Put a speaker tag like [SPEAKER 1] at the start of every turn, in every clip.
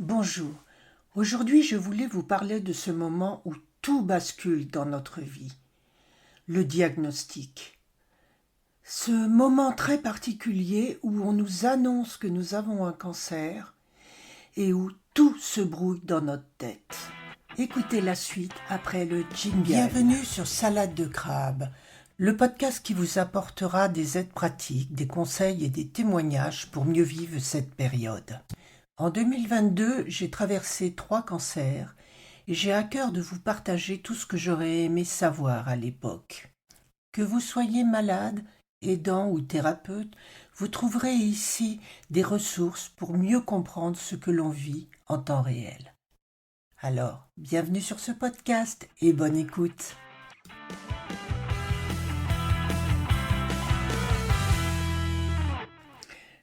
[SPEAKER 1] Bonjour. Aujourd'hui, je voulais vous parler de ce moment où tout bascule dans notre vie, le diagnostic. Ce moment très particulier où on nous annonce que nous avons un cancer et où tout se brouille dans notre tête. Écoutez la suite après le jingle. Bienvenue sur Salade de crabe, le podcast qui vous apportera des aides pratiques, des conseils et des témoignages pour mieux vivre cette période. En 2022, j'ai traversé 3 cancers et j'ai à cœur de vous partager tout ce que j'aurais aimé savoir à l'époque. Que vous soyez malade, aidant ou thérapeute, vous trouverez ici des ressources pour mieux comprendre ce que l'on vit en temps réel. Alors, bienvenue sur ce podcast et bonne écoute.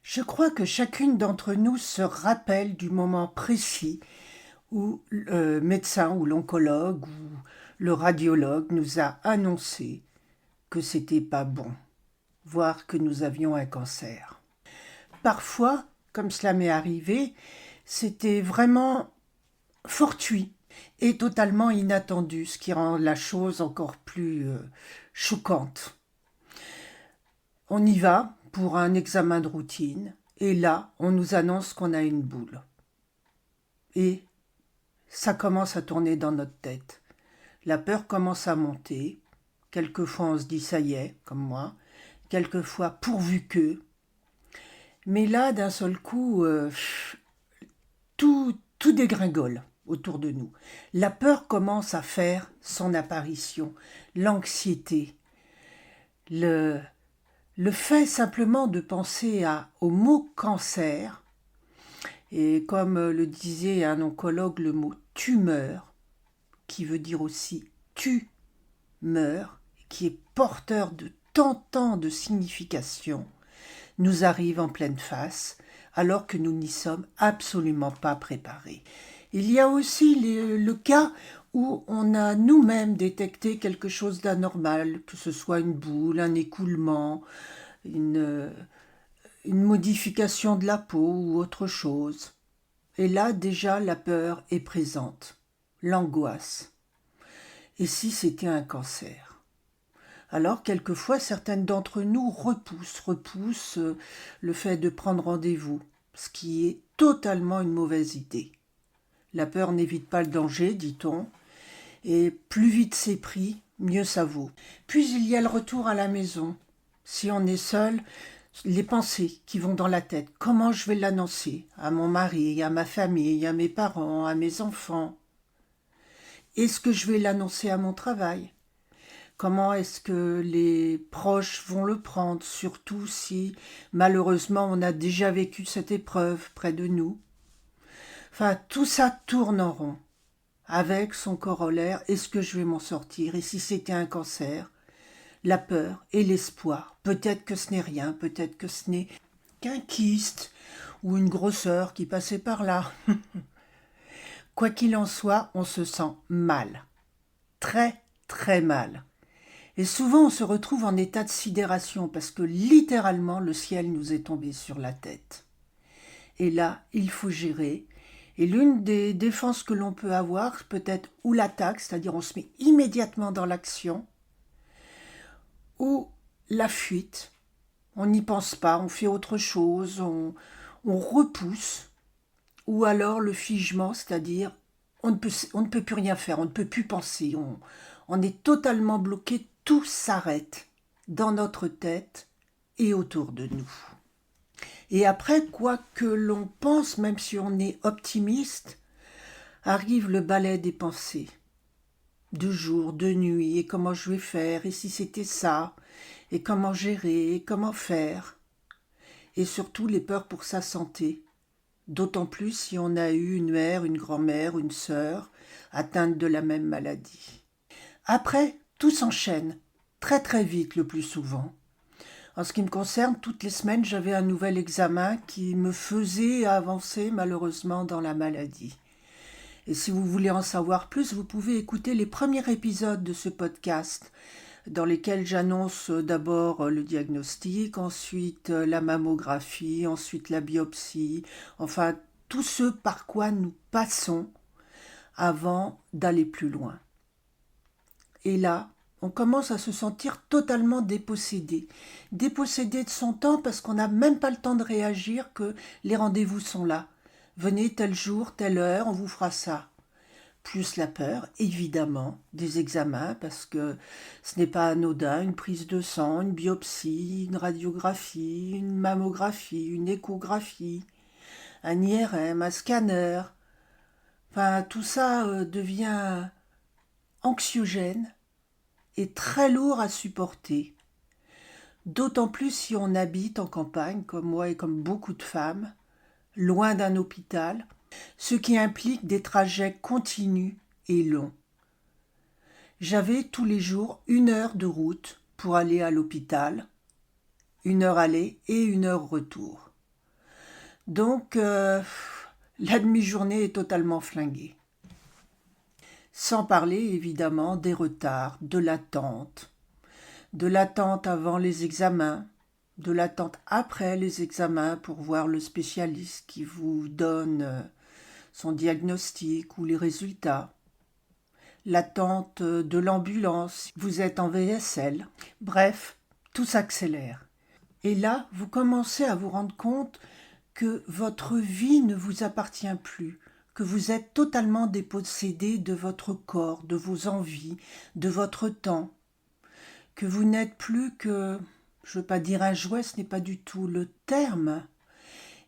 [SPEAKER 1] Je crois que chacune d'entre nous se rappelle du moment précis où le médecin ou l'oncologue ou le radiologue nous a annoncé que c'était pas bon, voire que nous avions un cancer. Parfois, comme cela m'est arrivé, c'était vraiment fortuit et totalement inattendu, ce qui rend la chose encore plus choquante. On y va pour un examen de routine et là, on nous annonce qu'on a une boule. Et ça commence à tourner dans notre tête. La peur commence à monter. Quelquefois, on se dit ça y est, comme moi. Quelquefois, pourvu que. Mais là, d'un seul coup, tout dégringole autour de nous. La peur commence à faire son apparition. L'anxiété. Le fait simplement de penser au mot cancer, et comme le disait un oncologue, le mot tumeur, qui veut dire aussi tu meurs, qui est porteur de tant de significations, nous arrive en pleine face, alors que nous n'y sommes absolument pas préparés. Il y a aussi le cas où on a nous-mêmes détecté quelque chose d'anormal, que ce soit une boule, un écoulement, une, une modification de la peau ou autre chose. Et là, déjà, la peur est présente, l'angoisse. Et si c'était un cancer? Alors, quelquefois, certaines d'entre nous repoussent le fait de prendre rendez-vous, ce qui est totalement une mauvaise idée. La peur n'évite pas le danger, dit-on, et plus vite c'est pris, mieux ça vaut. Puis il y a le retour à la maison. Si on est seul, les pensées qui vont dans la tête. Comment je vais l'annoncer à mon mari, à ma famille, à mes parents, à mes enfants? Est-ce que je vais l'annoncer à mon travail? Comment est-ce que les proches vont le prendre, surtout si malheureusement on a déjà vécu cette épreuve près de nous? Enfin, tout ça tourne en rond, avec son corollaire, est-ce que je vais m'en sortir? Et si c'était un cancer? La peur et l'espoir. Peut-être que ce n'est rien, peut-être que ce n'est qu'un kyste ou une grosseur qui passait par là. Quoi qu'il en soit, on se sent mal. Très, très mal. Et souvent, on se retrouve en état de sidération parce que littéralement, le ciel nous est tombé sur la tête. Et là, il faut gérer. Et l'une des défenses que l'on peut avoir, peut-être ou l'attaque, c'est-à-dire on se met immédiatement dans l'action, ou la fuite. On n'y pense pas, on fait autre chose, on repousse. Ou alors le figement, c'est-à-dire on ne peut plus rien faire, on ne peut plus penser, on est totalement bloqué, tout s'arrête dans notre tête et autour de nous. Et après, quoi que l'on pense, même si on est optimiste, arrive le balai des pensées. De jour, de nuit, et comment je vais faire, et si c'était ça, et comment gérer, et comment faire. Et surtout les peurs pour sa santé. D'autant plus si on a eu une mère, une grand-mère, une sœur atteinte de la même maladie. Après, tout s'enchaîne, très très vite le plus souvent. En ce qui me concerne, toutes les semaines, j'avais un nouvel examen qui me faisait avancer malheureusement dans la maladie. Et si vous voulez en savoir plus, vous pouvez écouter les premiers épisodes de ce podcast, dans lesquels j'annonce d'abord le diagnostic, ensuite la mammographie, ensuite la biopsie, enfin tout ce par quoi nous passons avant d'aller plus loin. Et là, on commence à se sentir totalement dépossédé. Dépossédé de son temps parce qu'on n'a même pas le temps de réagir que les rendez-vous sont là. Venez tel jour, telle heure, on vous fera ça. Plus la peur, évidemment, des examens, parce que ce n'est pas anodin, une prise de sang, une biopsie, une radiographie, une mammographie, une échographie, un IRM, un scanner. Enfin, tout ça devient anxiogène et très lourd à supporter. D'autant plus si on habite en campagne, comme moi et comme beaucoup de femmes, loin d'un hôpital, ce qui implique des trajets continus et longs. J'avais tous les jours 1 heure de route pour aller à l'hôpital, 1 heure aller et 1 heure retour. Donc, la demi-journée est totalement flinguée. Sans parler évidemment des retards, de l'attente avant les examens, de l'attente après les examens pour voir le spécialiste qui vous donne son diagnostic ou les résultats, l'attente de l'ambulance, vous êtes en VSL, bref, tout s'accélère. Et là, vous commencez à vous rendre compte que votre vie ne vous appartient plus, que vous êtes totalement dépossédé de votre corps, de vos envies, de votre temps, que vous n'êtes plus que, je ne veux pas dire un jouet, ce n'est pas du tout le terme,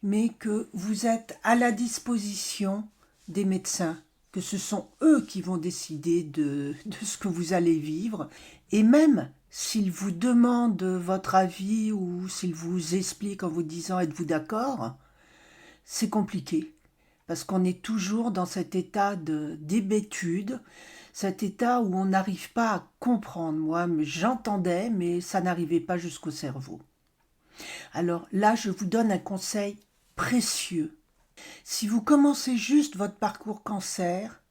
[SPEAKER 1] mais que vous êtes à la disposition des médecins, que ce sont eux qui vont décider de ce que vous allez vivre, et même s'ils vous demandent votre avis ou s'ils vous expliquent en vous disant « êtes-vous d'accord ?», c'est compliqué, parce qu'on est toujours dans cet état d'hébétude, cet état où on n'arrive pas à comprendre. Moi, j'entendais, mais ça n'arrivait pas jusqu'au cerveau. Alors là, je vous donne un conseil précieux. Si vous commencez juste votre parcours cancer,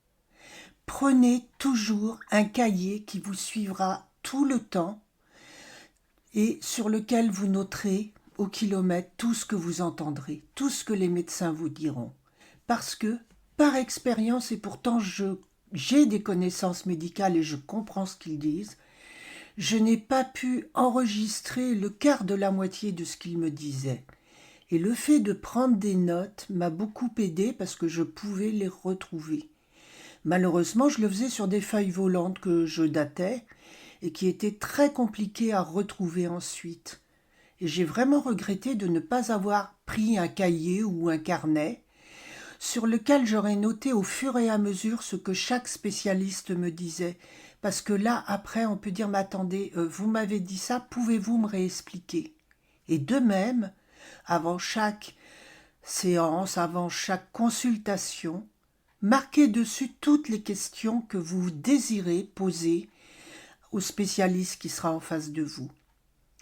[SPEAKER 1] prenez toujours un cahier qui vous suivra tout le temps et sur lequel vous noterez au kilomètre tout ce que vous entendrez, tout ce que les médecins vous diront. Parce que, par expérience, et pourtant j'ai des connaissances médicales et je comprends ce qu'ils disent, je n'ai pas pu enregistrer le quart de la moitié de ce qu'ils me disaient. Et le fait de prendre des notes m'a beaucoup aidé parce que je pouvais les retrouver. Malheureusement, je le faisais sur des feuilles volantes que je datais et qui étaient très compliquées à retrouver ensuite. Et j'ai vraiment regretté de ne pas avoir pris un cahier ou un carnet sur lequel j'aurais noté au fur et à mesure ce que chaque spécialiste me disait. Parce que là, après, on peut dire « mais attendez, vous m'avez dit ça, pouvez-vous me réexpliquer ?» Et de même, avant chaque séance, avant chaque consultation, marquez dessus toutes les questions que vous désirez poser au spécialiste qui sera en face de vous.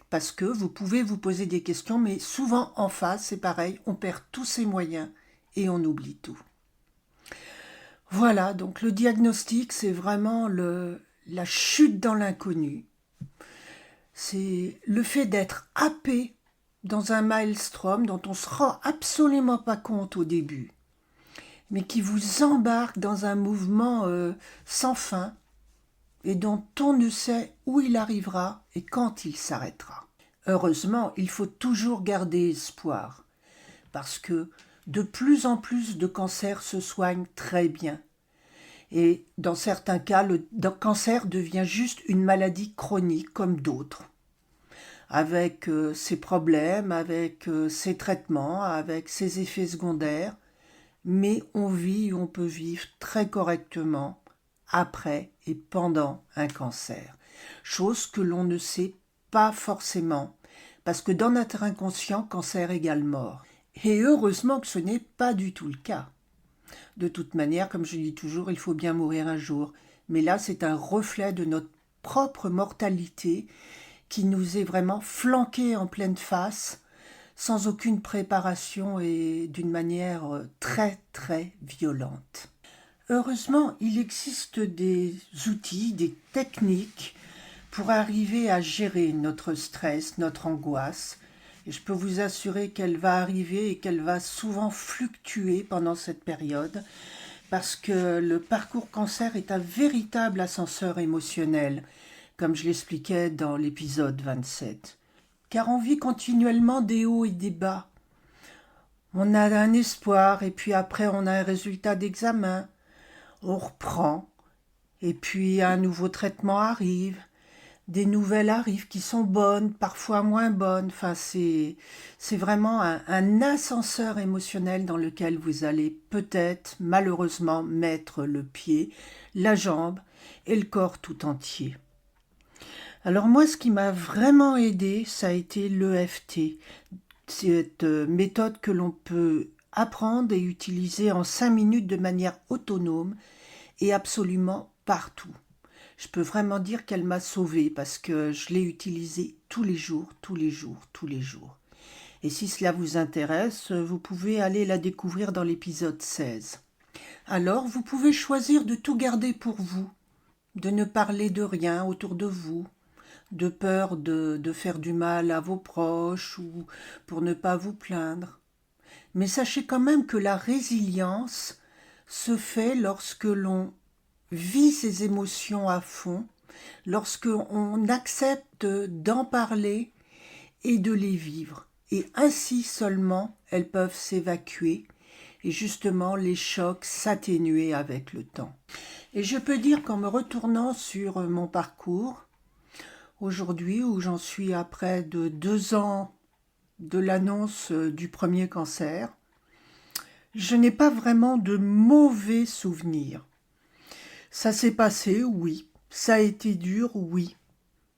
[SPEAKER 1] Parce que vous pouvez vous poser des questions, mais souvent en face, c'est pareil, on perd tous ses moyens et on oublie tout. Voilà, donc le diagnostic, c'est vraiment la chute dans l'inconnu. C'est le fait d'être happé dans un maelstrom dont on ne se rend absolument pas compte au début, mais qui vous embarque dans un mouvement sans fin et dont on ne sait où il arrivera et quand il s'arrêtera. Heureusement, il faut toujours garder espoir, parce que de plus en plus de cancers se soignent très bien. Et dans certains cas, le cancer devient juste une maladie chronique comme d'autres, avec ses problèmes, avec ses traitements, avec ses effets secondaires, mais on vit, on peut vivre très correctement après et pendant un cancer. Chose que l'on ne sait pas forcément, parce que dans notre inconscient, cancer égale mort. Et heureusement que ce n'est pas du tout le cas. De toute manière, comme je dis toujours, il faut bien mourir un jour. Mais là, c'est un reflet de notre propre mortalité qui nous est vraiment flanquée en pleine face, sans aucune préparation et d'une manière très, très violente. Heureusement, il existe des outils, des techniques pour arriver à gérer notre stress, notre angoisse, Et je peux vous assurer qu'elle va arriver et qu'elle va souvent fluctuer pendant cette période parce que le parcours cancer est un véritable ascenseur émotionnel, comme je l'expliquais dans l'épisode 27. Car on vit continuellement des hauts et des bas. On a un espoir et puis après on a un résultat d'examen. On reprend et puis un nouveau traitement arrive. Des nouvelles arrivent qui sont bonnes, parfois moins bonnes. Enfin, c'est vraiment un ascenseur émotionnel dans lequel vous allez peut-être, malheureusement, mettre le pied, la jambe et le corps tout entier. Alors moi, ce qui m'a vraiment aidé, ça a été l'EFT, cette méthode que l'on peut apprendre et utiliser en 5 minutes de manière autonome et absolument partout. Je peux vraiment dire qu'elle m'a sauvée parce que je l'ai utilisée tous les jours, tous les jours, tous les jours. Et si cela vous intéresse, vous pouvez aller la découvrir dans l'épisode 16. Alors, vous pouvez choisir de tout garder pour vous, de ne parler de rien autour de vous, de peur de faire du mal à vos proches ou pour ne pas vous plaindre. Mais sachez quand même que la résilience se fait lorsque l'on vit ses émotions à fond, lorsque on accepte d'en parler et de les vivre. Et ainsi seulement elles peuvent s'évacuer et justement les chocs s'atténuer avec le temps. Et je peux dire qu'en me retournant sur mon parcours, aujourd'hui où j'en suis à près de 2 ans de l'annonce du premier cancer, je n'ai pas vraiment de mauvais souvenirs. Ça s'est passé, oui. Ça a été dur, oui.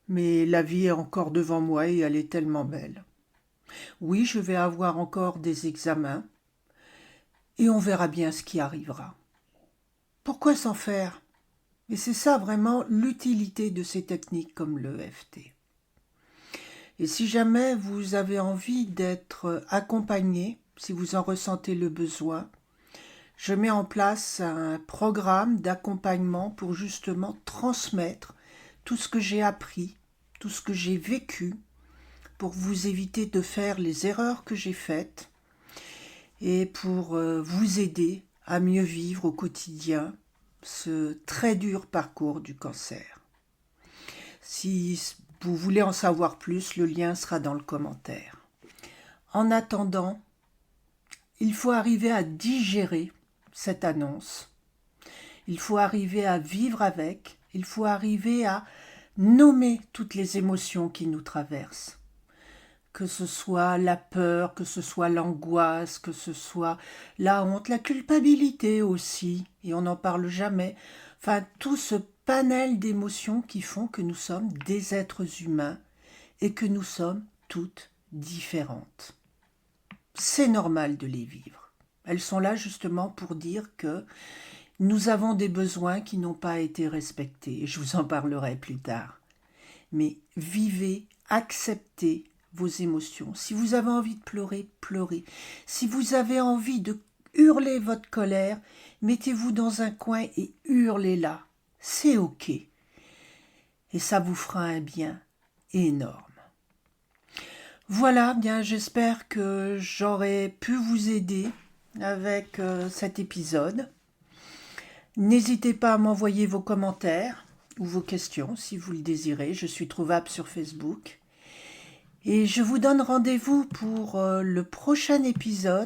[SPEAKER 1] Mais la vie est encore devant moi et elle est tellement belle. Oui, je vais avoir encore des examens et on verra bien ce qui arrivera. Pourquoi s'en faire? Et c'est ça vraiment l'utilité de ces techniques comme l'EFT. Et si jamais vous avez envie d'être accompagné, si vous en ressentez le besoin, je mets en place un programme d'accompagnement pour justement transmettre tout ce que j'ai appris, tout ce que j'ai vécu, pour vous éviter de faire les erreurs que j'ai faites et pour vous aider à mieux vivre au quotidien ce très dur parcours du cancer. Si vous voulez en savoir plus, le lien sera dans le commentaire. En attendant, il faut arriver à digérer cette annonce. Il faut arriver à vivre avec, il faut arriver à nommer toutes les émotions qui nous traversent. Que ce soit la peur, que ce soit l'angoisse, que ce soit la honte, la culpabilité aussi, et on n'en parle jamais. Enfin, tout ce panel d'émotions qui font que nous sommes des êtres humains et que nous sommes toutes différentes. C'est normal de les vivre. Elles sont là justement pour dire que nous avons des besoins qui n'ont pas été respectés. Et je vous en parlerai plus tard. Mais vivez, acceptez vos émotions. Si vous avez envie de pleurer, pleurez. Si vous avez envie de hurler votre colère, mettez-vous dans un coin et hurlez-la. C'est OK. Et ça vous fera un bien énorme. Voilà, bien, j'espère que j'aurai pu vous aider avec cet épisode. N'hésitez pas à m'envoyer vos commentaires ou vos questions si vous le désirez. Je suis trouvable sur Facebook. Et je vous donne rendez-vous pour le prochain épisode